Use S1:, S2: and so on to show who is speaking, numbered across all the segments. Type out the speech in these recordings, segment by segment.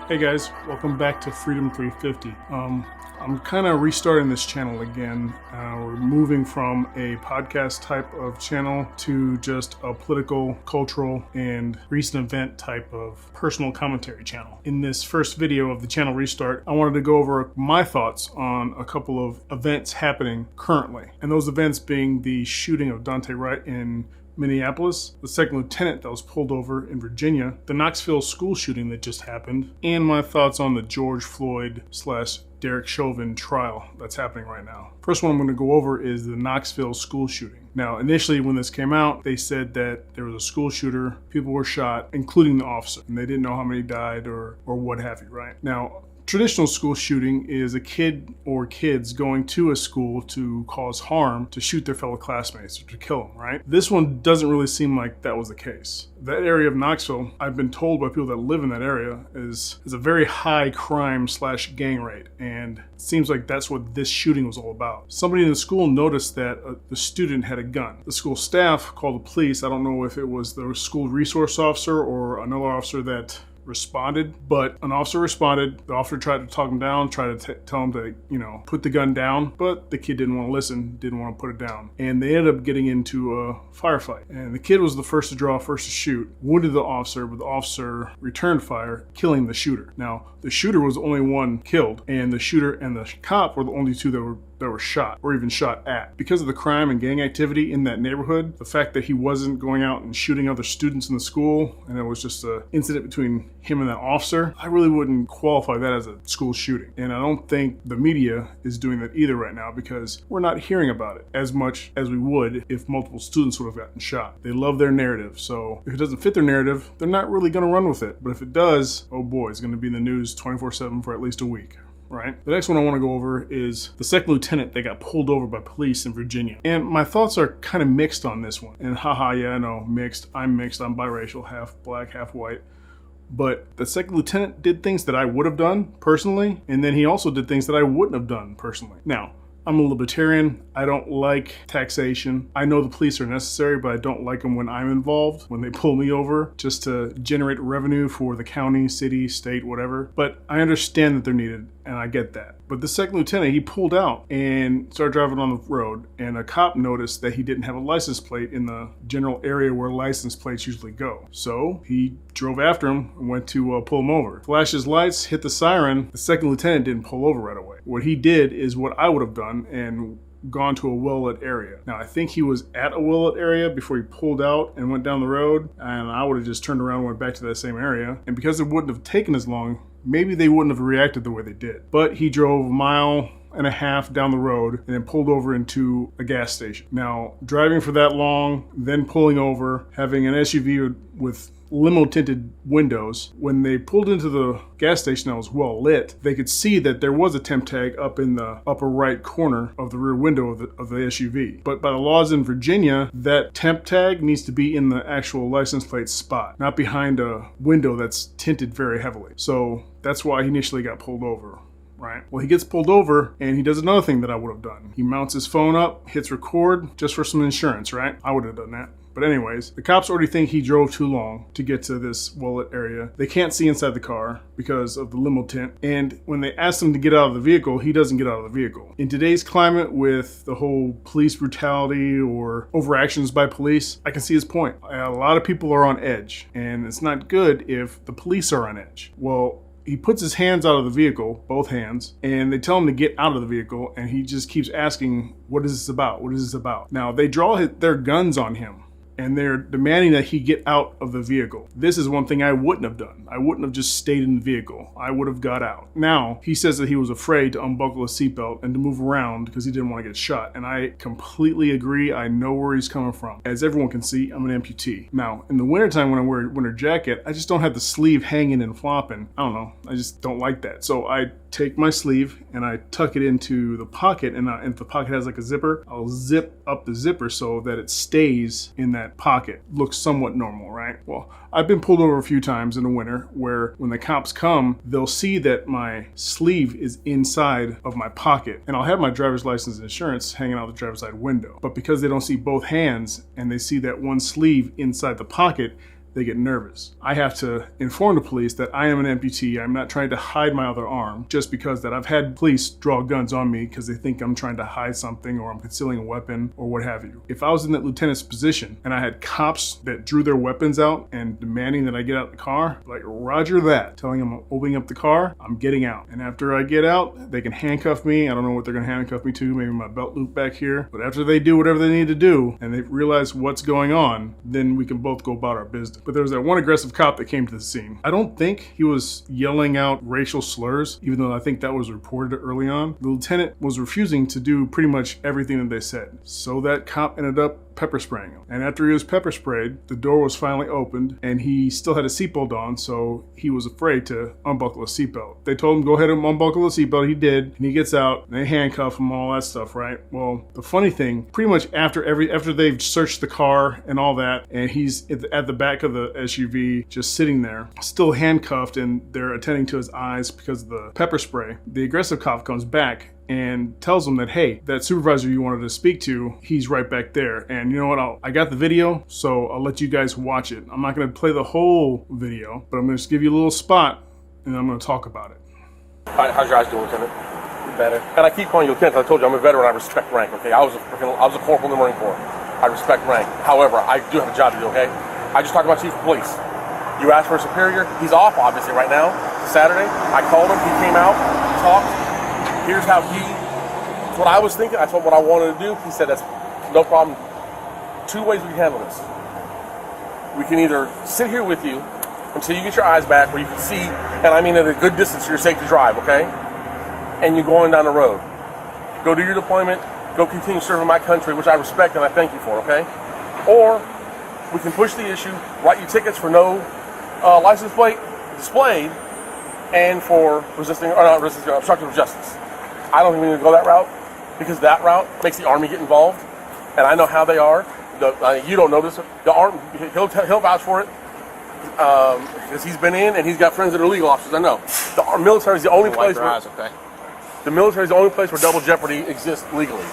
S1: Hey guys, welcome back to Freedom 350. I'm kind of restarting this channel again. We're moving from a podcast type of channel to just a political, cultural, and recent event type of personal commentary channel. In this first video of the channel restart, I wanted to go over my thoughts on a couple of events happening currently. And those events being the shooting of Daunte Wright in Minneapolis, the second lieutenant that was pulled over in Virginia, the Knoxville school shooting that just happened, and my thoughts on the George Floyd / Derek Chauvin trial that's happening right now. First one I'm going to go over is the Knoxville school shooting. Now, initially when this came out, they said that there was a school shooter, people were shot, including the officer, and they didn't know how many died or what have you, right? Now, traditional school shooting is a kid or kids going to a school to cause harm, to shoot their fellow classmates or to kill them, right? This one doesn't really seem like that was the case. That area of Knoxville, I've been told by people that live in that area, is a very high crime / gang rate, and it seems like that's what this shooting was all about. Somebody in the school noticed that the student had a gun. The school staff called the police. I don't know if it was the school resource officer or another officer that responded, but an officer responded. The officer tried to talk him down, tried to tell him to, put the gun down, but the kid didn't want to listen, didn't want to put it down. And they ended up getting into a firefight. And the kid was the first to draw, first to shoot, wounded the officer, but the officer returned fire, killing the shooter. Now, the shooter was the only one killed, and the shooter and the cop were the only two that were shot or even shot at. Because of the crime and gang activity in that neighborhood, the fact that he wasn't going out and shooting other students in the school, and it was just an incident between him and that officer, I really wouldn't qualify that as a school shooting. And I don't think the media is doing that either right now, because we're not hearing about it as much as we would if multiple students would have gotten shot. They love their narrative, so if it doesn't fit their narrative, they're not really going to run with it. But if it does, oh boy, it's going to be in the news 24/7 for at least a week. Right. The next one I want to go over is the second lieutenant that got pulled over by police in Virginia. And my thoughts are kind of mixed on this one. And yeah, I know, mixed. I'm biracial, half black, half white. But the second lieutenant did things that I would have done personally, and then he also did things that I wouldn't have done personally. Now, I'm a libertarian. I don't like taxation. I know the police are necessary, but I don't like them when I'm involved, when they pull me over just to generate revenue for the county, city, state, whatever. But I understand that they're needed, and I get that. But the second lieutenant, he pulled out and started driving on the road, and a cop noticed that he didn't have a license plate in the general area where license plates usually go. So he drove after him and went to pull him over. Flashed his lights, hit the siren. The second lieutenant didn't pull over right away. What he did is what I would have done and gone to a well-lit area. Now, I think he was at a well-lit area before he pulled out and went down the road, and I would have just turned around and went back to that same area. And because it wouldn't have taken as long, maybe they wouldn't have reacted the way they did. But he drove a mile and a half down the road and then pulled over into a gas station. Now, driving for that long, then pulling over, having an SUV with limo tinted windows, when they pulled into the gas station that was well lit, they could see that there was a temp tag up in the upper right corner of the rear window of the SUV. But by the laws in Virginia, that temp tag needs to be in the actual license plate spot, not behind a window that's tinted very heavily. So that's why he initially got pulled over. Right. Well, he gets pulled over and he does another thing that I would have done. He mounts his phone up, hits record just for some insurance, right? I would have done that. But anyways, the cops already think he drove too long to get to this well-lit area. They can't see inside the car because of the limo tint. And when they ask him to get out of the vehicle, he doesn't get out of the vehicle. In today's climate with the whole police brutality or overactions by police, I can see his point. A lot of people are on edge, and it's not good if the police are on edge. Well, he puts his hands out of the vehicle, both hands, and they tell him to get out of the vehicle, and he just keeps asking, what is this about? What is this about? Now, they draw their guns on him, and they're demanding that he get out of the vehicle. This is one thing I wouldn't have done. I wouldn't have just stayed in the vehicle. I would have got out. Now, he says that he was afraid to unbuckle his seatbelt and to move around because he didn't want to get shot. And I completely agree. I know where he's coming from. As everyone can see, I'm an amputee. Now, in the wintertime when I wear a winter jacket, I just don't have the sleeve hanging and flopping. I don't know. I just don't like that. So I take my sleeve and I tuck it into the pocket, and if the pocket has like a zipper, I'll zip up the zipper so that it stays in that pocket. Looks somewhat normal, right? Well, I've been pulled over a few times in the winter where when the cops come, they'll see that my sleeve is inside of my pocket, and I'll have my driver's license and insurance hanging out the driver's side window. But because they don't see both hands and they see that one sleeve inside the pocket, they get nervous. I have to inform the police that I am an amputee. I'm not trying to hide my other arm just because that I've had police draw guns on me because they think I'm trying to hide something or I'm concealing a weapon or what have you. If I was in that lieutenant's position and I had cops that drew their weapons out and demanding that I get out of the car, like roger that, telling them I'm opening up the car, I'm getting out. And after I get out, they can handcuff me. I don't know what they're going to handcuff me to, maybe my belt loop back here. But after they do whatever they need to do and they realize what's going on, then we can both go about our business. But there was that one aggressive cop that came to the scene. I don't think he was yelling out racial slurs, even though I think that was reported early on. The lieutenant was refusing to do pretty much everything that they said. So that cop ended up pepper spraying him. And after he was pepper sprayed, the door was finally opened and he still had a seatbelt on, so he was afraid to unbuckle his seatbelt. They told him go ahead and unbuckle the seatbelt. He did, and he gets out and they handcuff him, all that stuff, right? Well, the funny thing, pretty much after they've searched the car and all that, and he's at the back of the SUV just sitting there, still handcuffed, and they're attending to his eyes because of the pepper spray, the aggressive cop comes back and tells them that, hey, that supervisor you wanted to speak to, he's right back there. And you know what, I got the video, so I'll let you guys watch it. I'm not gonna play the whole video, but I'm gonna just give you a little spot and I'm gonna talk about it.
S2: How's your eyes doing, Lieutenant? Better. And I keep calling you Lieutenant, I told you I'm a veteran, I respect rank, okay? I was a corporal in the Marine Corps. I respect rank. However, I do have a job to do, okay? I just talked about Chief of Police. You asked for a superior, he's off obviously right now, Saturday. I called him, he came out, talked. Here's how that's what I was thinking. I told him what I wanted to do. He said, that's no problem. Two ways we can handle this. We can either sit here with you until you get your eyes back where you can see, and I mean at a good distance so you're safe to drive, okay? And you're going down the road. Go do your deployment, go continue serving my country, which I respect and I thank you for, okay? Or we can push the issue, write you tickets for no license plate displayed and for obstruction of justice. I don't think we need to go that route because that route makes the Army get involved, and I know how they are. You don't know this. The Army, he'll vouch for it because he's been in and he's got friends that are legal officers. I know. The military is the only place. The military is the only place where double jeopardy exists legally.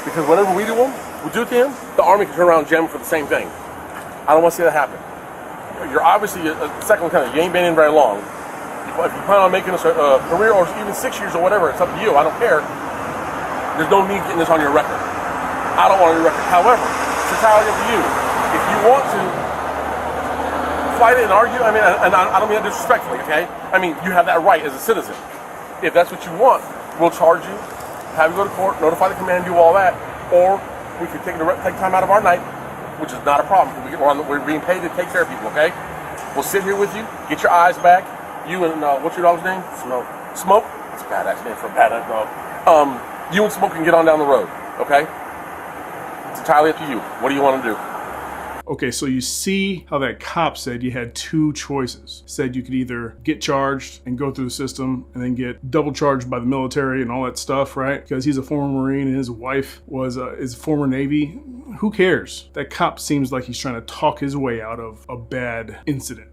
S2: Because whenever we do it to him, the Army can turn around and jam him for the same thing. I don't want to see that happen. You're obviously a second lieutenant. You ain't been in very long. If you plan on making this a career or even 6 years or whatever, it's up to you. I don't care. There's no need getting this on your record. I don't want it on your record. However, it's entirely up to you. If you want to fight it and argue, I mean, and I don't mean that disrespectfully, okay? I mean, you have that right as a citizen. If that's what you want, we'll charge you, have you go to court, notify the command, do all that, or we can take time out of our night, which is not a problem. We're being paid to take care of people, okay? We'll sit here with you, get your eyes back. You and, what's your dog's name?
S3: Smoke.
S2: Smoke? That's a badass name for a badass dog. You and Smoke can get on down the road, okay? It's entirely up to you. What do you want to do?
S1: Okay, so you see how that cop said you had two choices. Said you could either get charged and go through the system and then get double charged by the military and all that stuff, right? Because he's a former Marine and his wife is former Navy. Who cares? That cop seems like he's trying to talk his way out of a bad incident.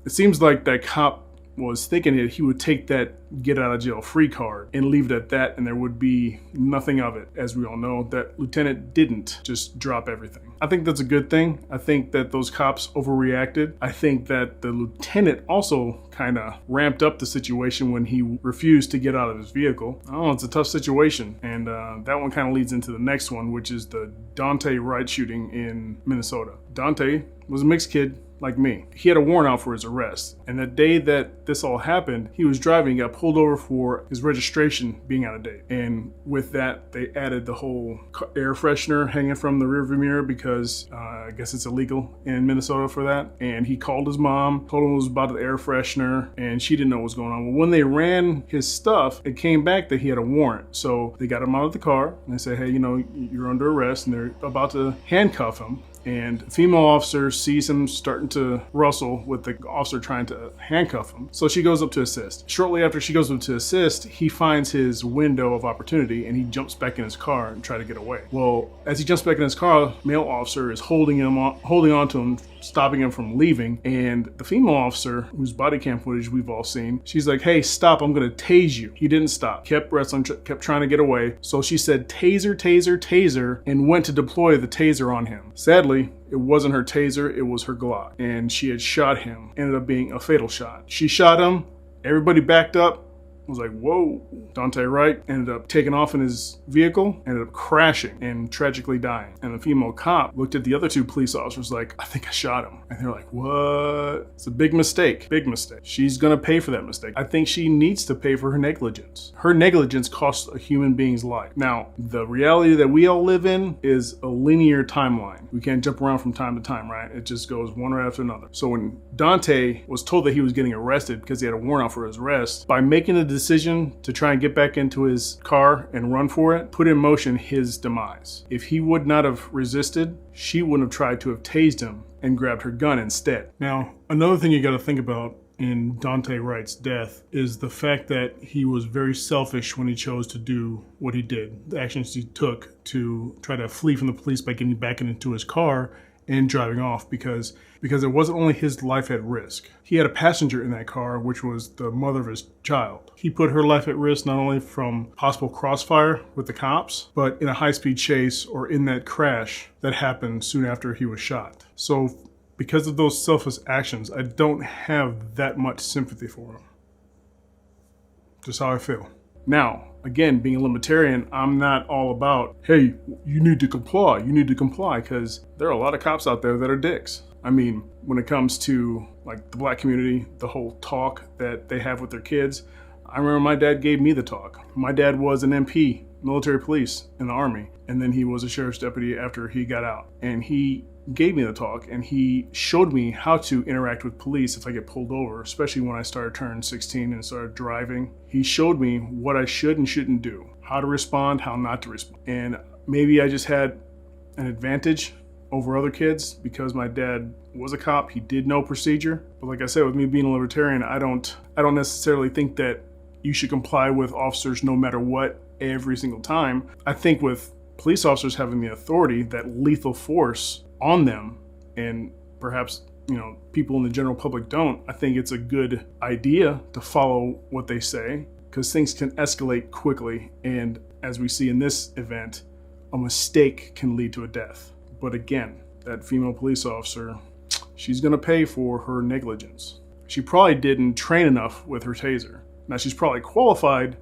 S1: It seems like that cop was thinking that he would take that get out of jail free card and leave it at that and there would be nothing of it. As we all know, that lieutenant didn't just drop everything. I think that's a good thing. I think that those cops overreacted. I think that the lieutenant also kind of ramped up the situation when he refused to get out of his vehicle. Oh, it's a tough situation. And that one kind of leads into the next one, which is the Dante Wright shooting in Minnesota. Dante was a mixed kid like me. He had a warrant out for his arrest. And the day that this all happened, he was driving, got pulled over for his registration being out of date. And with that, they added the whole air freshener hanging from the rearview mirror because I guess it's illegal in Minnesota for that. And he called his mom, told him it was about the air freshener, and she didn't know what was going on. Well, when they ran his stuff, it came back that he had a warrant. So they got him out of the car and they said, hey, you're under arrest, and they're about to handcuff him. And the female officer sees him starting to wrestle with the officer trying to handcuff him. So she goes up to assist. Shortly after she goes up to assist, he finds his window of opportunity and he jumps back in his car and tries to get away. Well, as he jumps back in his car, male officer is holding on to him stopping him from leaving. And the female officer, whose body cam footage we've all seen, she's like, hey, stop, I'm gonna tase you. He didn't stop, kept wrestling, kept trying to get away. So she said, taser, taser, taser, and went to deploy the taser on him. Sadly, it wasn't her taser, it was her Glock. And she had shot him. Ended up being a fatal shot. She shot him, everybody backed up, was like, whoa. Dante Wright ended up taking off in his vehicle, ended up crashing and tragically dying. And the female cop looked at the other two police officers like, I think I shot him. And they're like, what? It's a big mistake. Big mistake. She's gonna pay for that mistake. I think she needs to pay for her negligence. Her negligence costs a human being's life. Now, the reality that we all live in is a linear timeline. We can't jump around from time to time, right? It just goes one right after another. So when Dante was told that he was getting arrested because he had a warrant out for his arrest, by making the decision to try and get back into his car and run for it, put in motion his demise. If he would not have resisted, she wouldn't have tried to have tased him and grabbed her gun instead. Now, another thing you got to think about in Dante Wright's death is the fact that he was very selfish when he chose to do what he did. The actions he took to try to flee from the police by getting back into his car and driving off because it wasn't only his life at risk. He had a passenger in that car, which was the mother of his child. He put her life at risk not only from possible crossfire with the cops, but in a high-speed chase or in that crash that happened soon after he was shot. So because of those selfless actions, I don't have that much sympathy for him. Just how I feel. Now, again, being a libertarian, I'm not all about, hey, you need to comply, because there are a lot of cops out there that are dicks. I mean, when it comes to like the black community, the whole talk that they have with their kids, I remember my dad gave me the talk. My dad was an MP, military police in the Army, and then he was a sheriff's deputy after he got out. And he gave me the talk, and he showed me how to interact with police if I get pulled over, especially when I started turning 16 and started driving. He showed me what I should and shouldn't do, how to respond, how not to respond. And maybe I just had an advantage over other kids because my dad was a cop. He did know procedure. But like I said, with me being a libertarian, I don't necessarily think that you should comply with officers no matter what every single time. I think with police officers having the authority, that lethal force on them, and perhaps, people in the general public don't, I think it's a good idea to follow what they say because things can escalate quickly. And as we see in this event, a mistake can lead to a death. But again, that female police officer, she's going to pay for her negligence. She probably didn't train enough with her taser. Now, she's probably qualified,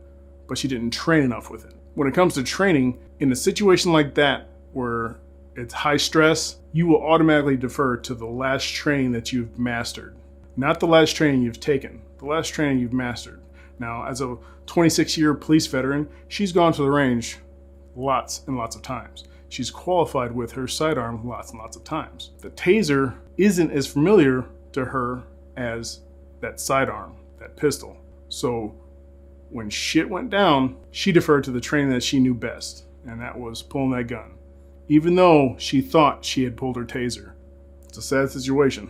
S1: but she didn't train enough with it. When it comes to training, in a situation like that where it's high stress, you will automatically defer to the last training that you've mastered. Not the last training you've taken, the last training you've mastered. Now, as a 26-year police veteran, she's gone to the range lots and lots of times. She's qualified with her sidearm lots and lots of times. The taser isn't as familiar to her as that sidearm, that pistol. So when shit went down, she deferred to the training that she knew best, and that was pulling that gun. Even though she thought she had pulled her taser. It's a sad situation.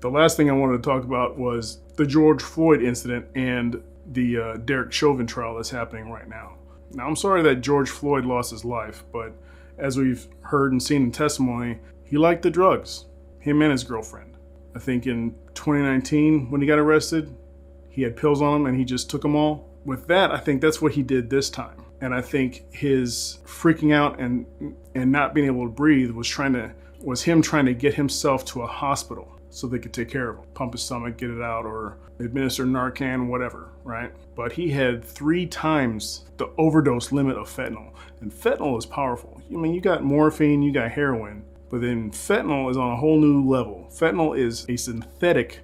S1: The last thing I wanted to talk about was the George Floyd incident and the Derek Chauvin trial that's happening right now. Now, I'm sorry that George Floyd lost his life, but as we've heard and seen in testimony, he liked the drugs, him and his girlfriend. I think in 2019, when he got arrested, he had pills on him and he just took them all. With that, I think that's what he did this time. And I think his freaking out and not being able to breathe was him trying to get himself to a hospital so they could take care of him, pump his stomach, get it out, or administer Narcan, whatever, right? But he had 3 times the overdose limit of fentanyl. And fentanyl is powerful. I mean, you got morphine, you got heroin, but then fentanyl is on a whole new level. Fentanyl is a synthetic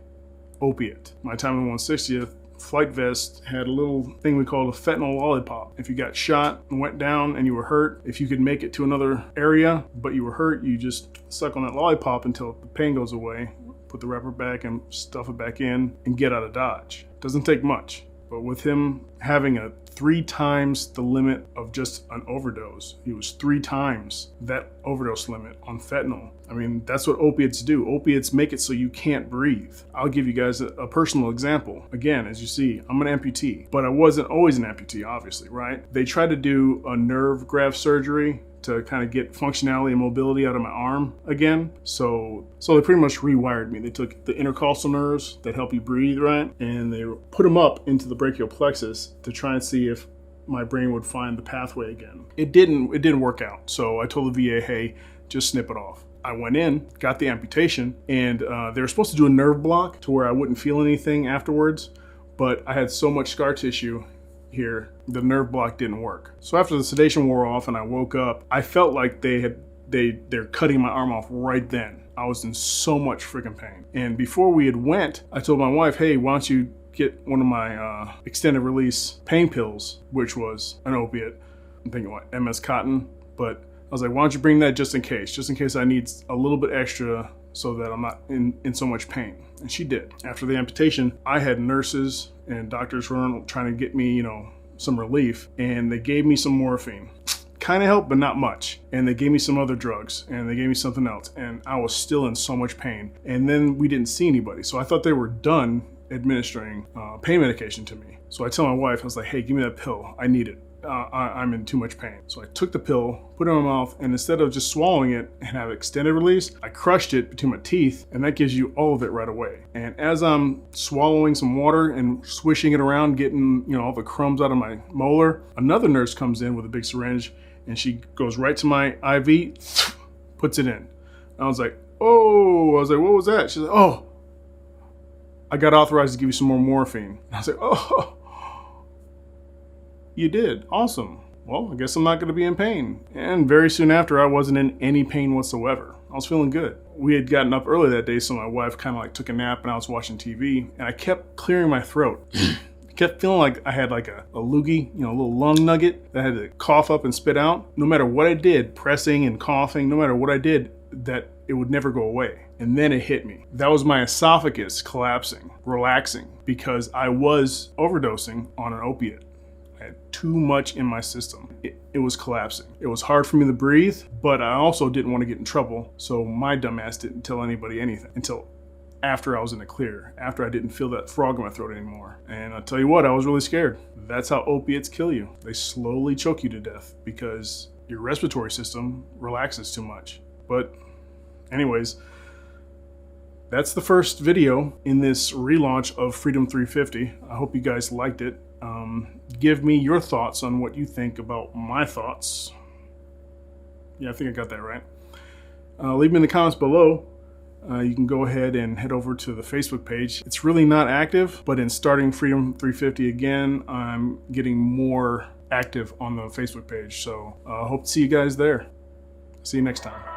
S1: opiate. My time in 160th, flight vest had a little thing we called a fentanyl lollipop. If you got shot and went down and you were hurt, if you could make it to another area but you were hurt, you just suck on that lollipop until the pain goes away, put the wrapper back and stuff it back in and get out of Dodge. Doesn't take much. But with him having a 3 times the limit of just an overdose. He was 3 times that overdose limit on fentanyl. I mean, that's what opiates do. Opiates make it so you can't breathe. I'll give you guys a personal example. Again, as you see, I'm an amputee, but I wasn't always an amputee, obviously, right? They tried to do a nerve graft surgery to kind of get functionality and mobility out of my arm again. So they pretty much rewired me. They took the intercostal nerves that help you breathe, right? And they put them up into the brachial plexus to try and see if my brain would find the pathway again. It didn't work out. So I told the VA, hey, just snip it off. I went in, got the amputation, and they were supposed to do a nerve block to where I wouldn't feel anything afterwards, but I had so much scar tissue here, the nerve block didn't work. So after the sedation wore off and I woke up, I felt like they're cutting my arm off right then. I was in so much freaking pain. And before we had went, I told my wife, hey, why don't you get one of my extended release pain pills, which was an opiate. I'm thinking what, MS Cotton, but I was like, why don't you bring that just in case I need a little bit extra so that I'm not in so much pain. And she did. After the amputation, I had nurses and doctors were trying to get me, some relief, and they gave me some morphine. Kind of helped, but not much. And they gave me some other drugs, and they gave me something else, and I was still in so much pain. And then we didn't see anybody, so I thought they were done administering pain medication to me. So I tell my wife, I was like, hey, give me that pill. I need it. I'm in too much pain. So I took the pill, put it in my mouth, and instead of just swallowing it and have extended release, I crushed it between my teeth, and that gives you all of it right away. And as I'm swallowing some water and swishing it around, getting all the crumbs out of my molar, another nurse comes in with a big syringe, and she goes right to my IV, puts it in. And I was like, oh, what was that? She's like, oh, I got authorized to give you some more morphine. And I was like, oh, you did? Awesome. Well, I guess I'm not going to be in pain. And very soon after, I wasn't in any pain whatsoever. I was feeling good. We had gotten up early that day, so my wife kind of took a nap and I was watching TV, and I kept clearing my throat. I kept feeling like I had a loogie, a little lung nugget that I had to cough up and spit out. No matter what I did, pressing and coughing, no matter what I did, that it would never go away. And then it hit me. That was my esophagus collapsing, relaxing, because I was overdosing on an opiate. I had too much in my system. It was collapsing. It was hard for me to breathe, but I also didn't want to get in trouble, so my dumbass didn't tell anybody anything until after I was in the clear, after I didn't feel that frog in my throat anymore. And I'll tell you what, I was really scared. That's how opiates kill you. They slowly choke you to death because your respiratory system relaxes too much. But anyways, that's the first video in this relaunch of Freedom 350. I hope you guys liked it. Give me your thoughts on what you think about my thoughts. Yeah, I think I got that right. Leave me in the comments below. You can go ahead and head over to the Facebook page. It's really not active, but in starting Freedom 350 again, I'm getting more active on the Facebook page. So I hope to see you guys there. See you next time.